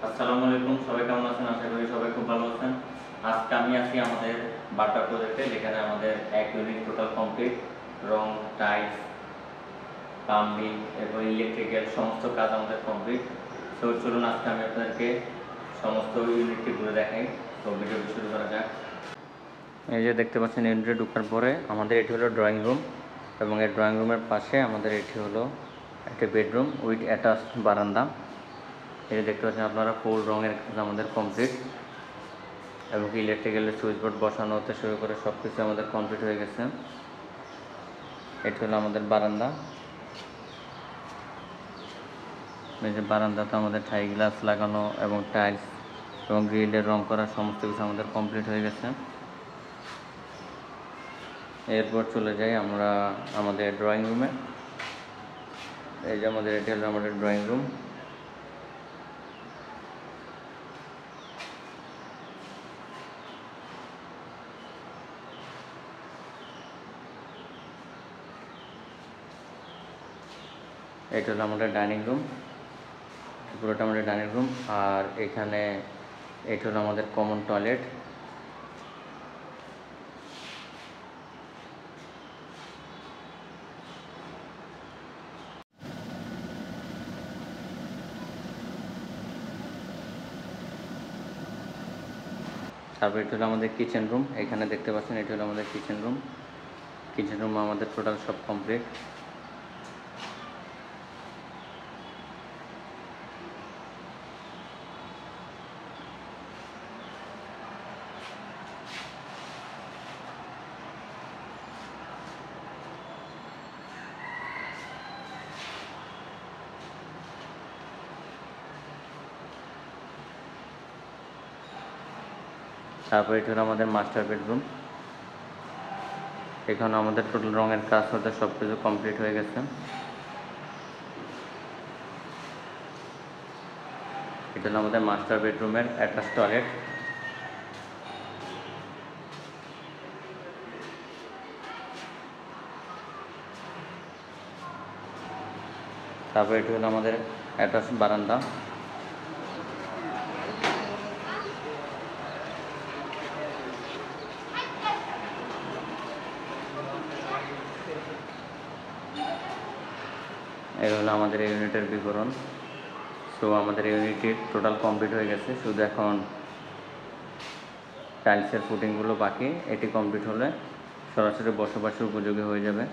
আসসালামু আলাইকুম, সবাই কেমন আছেন? আশা করি সবাই খুব ভালো আছেন। আজকে আমি আছি আমাদের বাটা প্রজেক্টে, যেখানে আমাদের এক ইউনিট টোটাল কমপ্লিট। রং, টাইলস, প্লাম্বিং এবং ইলেকট্রিক্যাল সমস্ত কাজ আমাদের কমপ্লিট। তো চলুন আজকে আমি আপনাদেরকে সমস্ত ইউনিটটি ঘুরে দেখাই। তো ভিডিওটি শুরু করা যাক। এই যে দেখতে পাচ্ছেন, ইউনিটে ঢোকার পরে আমাদের এটি হলো ড্রয়িং রুম, এবং এই ড্রয়িং রুমের পাশে আমাদের এটি হলো একটি বেডরুম উইথ অ্যাটাচড বারান্দা। এই যে দেখতে পাচ্ছেন আপনারা, ফুল রঙের কাজ আমাদের কমপ্লিট, এবং ইলেকট্রিক্যালের সুইচ বোর্ড বসানো হতে শুরু করে সব কিছু আমাদের কমপ্লিট হয়ে গেছে। এটি হলো আমাদের বারান্দা। এই যে বারান্দাতে আমাদের থাই গ্লাস লাগানো এবং টাইলস এবং গ্রিলের রং করা সমস্ত কিছু আমাদের কমপ্লিট হয়ে গেছে। এরপর চলে যাই আমরা আমাদের ড্রয়িং রুমে। এই যে আমাদের এটি হলো আমাদের ড্রয়িং রুম। এটা হলো আমাদের ডাইনিং রুম, পুরোটা আমাদের ডাইনিং রুম। আর এখানে এটা হলো আমাদের কমন টয়লেট। তারপর এটা হলো আমাদের কিচেন রুম। এখানে দেখতে পাচ্ছেন, এটা হলো আমাদের কিচেন রুম। কিচেন রুম আমাদের টোটাল সব কমপ্লিট। তারপর এটা হলো আমাদের মাস্টার বেডরুম। এখানে আমাদের টোটাল রঙের কাজ হতে সব কিছু কমপ্লিট হয়ে গেছে। এটা হলো আমাদের মাস্টার বেডরুমের অ্যাটাচ টয়লেট। তারপর এটা হলো আমাদের অ্যাটাচ বারান্দা। এই হলো আমাদের ইউনিটের বিবরণ। সো আমাদের ইউনিটটি টোটাল কমপ্লিট হয়ে গেছে, শুধু এখন টাইলসের ফুটিংগুলো বাকি। এটি কমপ্লিট হলে সরাসরি বসবাসের উপযোগী হয়ে যাবে।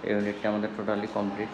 ইউনিটটি আমাদের টোটালি কমপ্লিট।